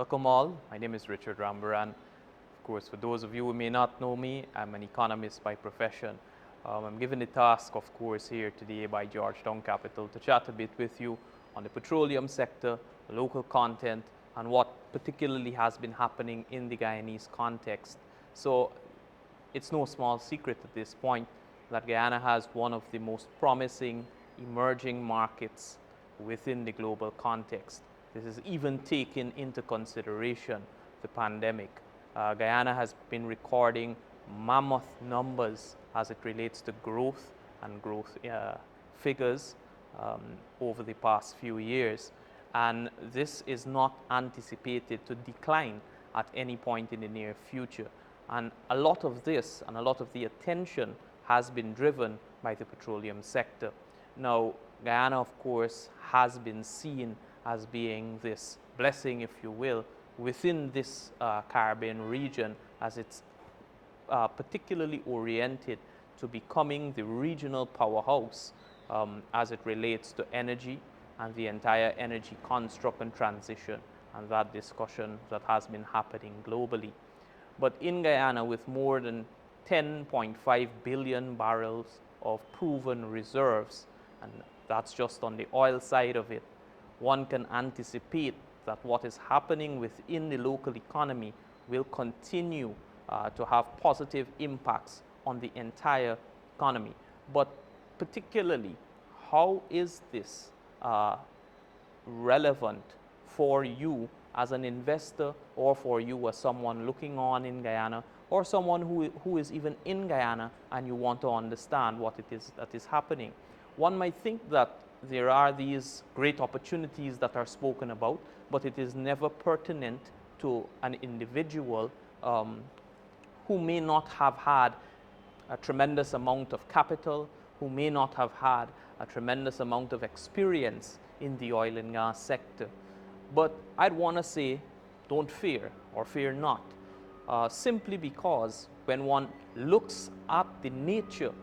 Welcome all. My name is Richard Rambarran. Of course, for those of you who may not know me, I'm an economist by profession. I'm given the task, of course, here today by Georgetown Capital to chat a bit with you on the petroleum sector, local content, and what particularly has been happening in the Guyanese context. So it's no small secret at this point that Guyana has one of the most promising emerging markets within the global context. This is even taking into consideration the pandemic. Guyana has been recording mammoth numbers as it relates to growth and growth figures over the past few years. And this is not anticipated to decline at any point in the near future. And a lot of this and a lot of the attention has been driven by the petroleum sector. Now, Guyana, of course, has been seen as being this blessing, if you will, within this Caribbean region, as it's particularly oriented to becoming the regional powerhouse as it relates to energy and the entire energy construct and transition, and that discussion that has been happening globally. But in Guyana, with more than 10.5 billion barrels of proven reserves, and that's just on the oil side of it, one can anticipate that what is happening within the local economy will continue to have positive impacts on the entire economy. But particularly, how is this relevant for you as an investor, or for you as someone looking on in Guyana, or someone who is even in Guyana and you want to understand what it is that is happening? One might think that there are these great opportunities that are spoken about, but it is never pertinent to an individual who may not have had a tremendous amount of capital, who may not have had a tremendous amount of experience in the oil and gas sector. But I'd want to say, don't fear, or fear not, simply because when one looks at the nature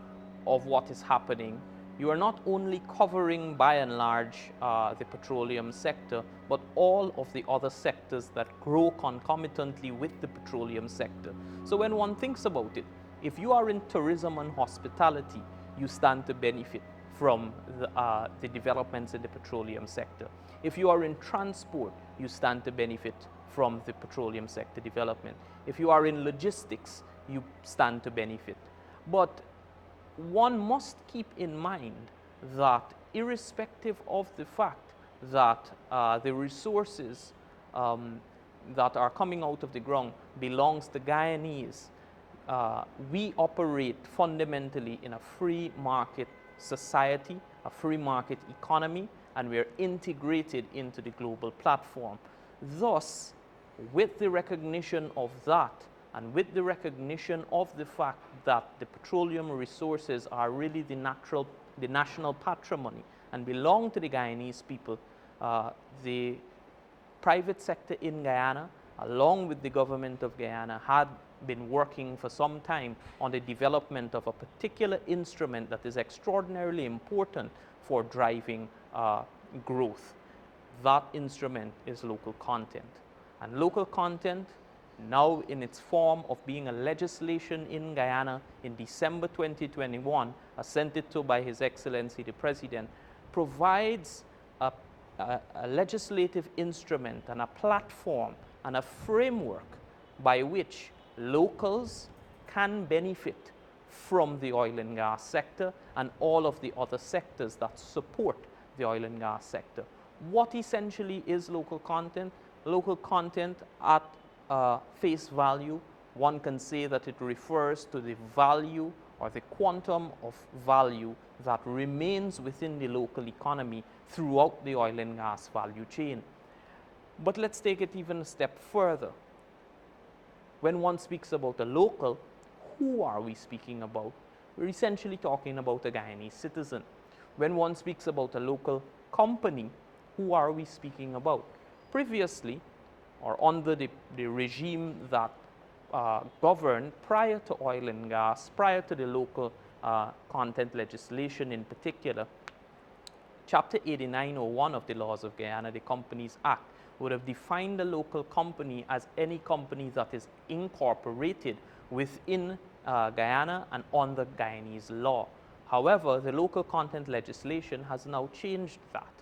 of what is happening, you are not only covering by and large the petroleum sector, but all of the other sectors that grow concomitantly with the petroleum sector. So when one thinks about it, if you are in tourism and hospitality, you stand to benefit from the developments in the petroleum sector. If you are in transport, you stand to benefit from the petroleum sector development. If you are in logistics, you stand to benefit. But one must keep in mind that irrespective of the fact that the resources that are coming out of the ground belongs to Guyanese, we operate fundamentally in a free market society, a free market economy, and we are integrated into the global platform. Thus, with the recognition of that, and with the recognition of the fact that the petroleum resources are really the national patrimony and belong to the Guyanese people, the private sector in Guyana, along with the government of Guyana, had been working for some time on the development of a particular instrument that is extraordinarily important for driving growth. That instrument is local content. And local content, now in its form of being a legislation in Guyana in December 2021, assented to by His Excellency the President, provides a legislative instrument and a platform and a framework by which locals can benefit from the oil and gas sector and all of the other sectors that support the oil and gas sector. What essentially is local content? Local content at face value, one can say that it refers to the value or the quantum of value that remains within the local economy throughout the oil and gas value chain. But let's take it even a step further. When one speaks about a local, who are we speaking about? We're essentially talking about a Guyanese citizen. When one speaks about a local company, who are we speaking about? Previously, or under the regime that governed prior to oil and gas, prior to the local content legislation in particular, Chapter 8901 of the Laws of Guyana, the Companies Act, would have defined a local company as any company that is incorporated within Guyana and under Guyanese law. However, the local content legislation has now changed that,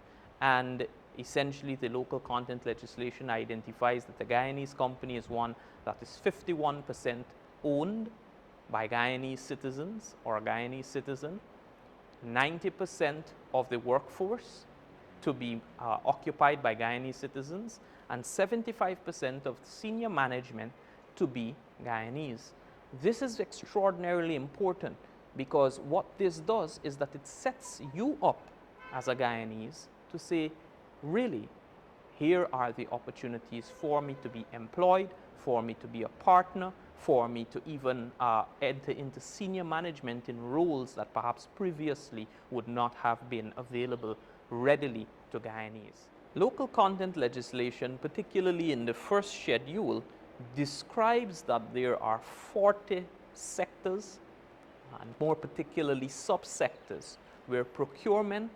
and essentially the local content legislation identifies that the Guyanese company is one that is 51% owned by Guyanese citizens or a Guyanese citizen, 90% of the workforce to be occupied by Guyanese citizens, and 75% of senior management to be Guyanese. This is extraordinarily important because what this does is that it sets you up as a Guyanese to say, really, here are the opportunities for me to be employed, for me to be a partner, for me to even enter into senior management in roles that perhaps previously would not have been available readily to Guyanese. Local content legislation, particularly in the first schedule, describes that there are 40 sectors, and more particularly subsectors, where procurement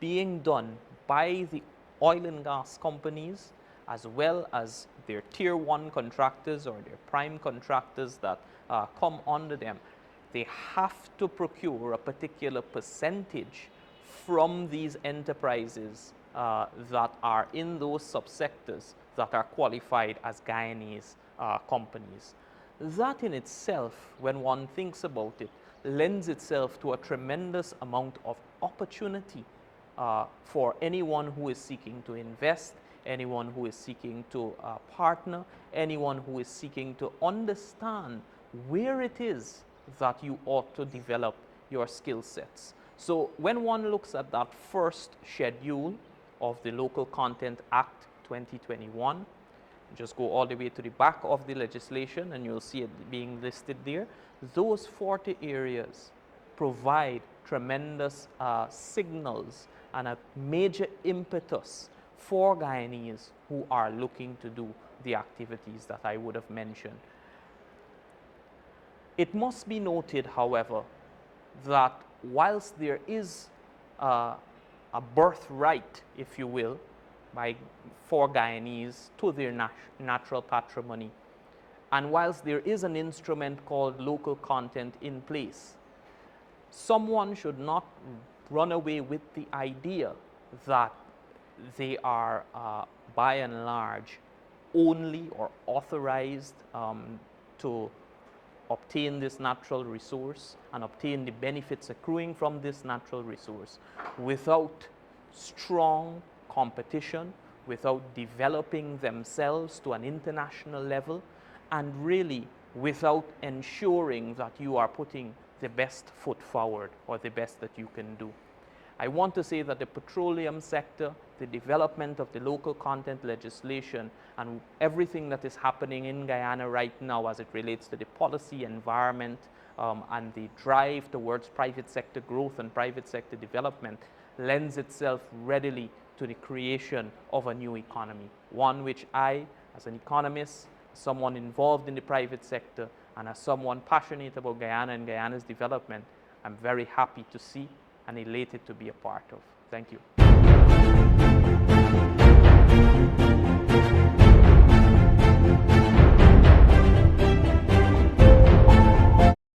being done by the oil and gas companies, as well as their tier 1 contractors or their prime contractors that come under them, they have to procure a particular percentage from these enterprises that are in those subsectors that are qualified as Guyanese companies. That in itself, when one thinks about it, lends itself to a tremendous amount of opportunity for anyone who is seeking to invest, anyone who is seeking to partner, anyone who is seeking to understand where it is that you ought to develop your skill sets. So when one looks at that first schedule of the Local Content Act 2021, just go all the way to the back of the legislation and you'll see it being listed there. Those 40 areas provide tremendous signals and a major impetus for Guyanese who are looking to do the activities that I would have mentioned. It must be noted, however, that whilst there is a birthright, if you will, for Guyanese to their natural patrimony, and whilst there is an instrument called local content in place, someone should not run away with the idea that they are by and large only or authorized to obtain this natural resource and obtain the benefits accruing from this natural resource without strong competition, without developing themselves to an international level, and really without ensuring that you are putting the best foot forward or the best that you can do. I want to say that the petroleum sector, the development of the local content legislation, and everything that is happening in Guyana right now as it relates to the policy environment and the drive towards private sector growth and private sector development lends itself readily to the creation of a new economy, one which I, as an economist, someone involved in the private sector, and as someone passionate about Guyana and Guyana's development, I'm very happy to see and elated to be a part of. Thank you.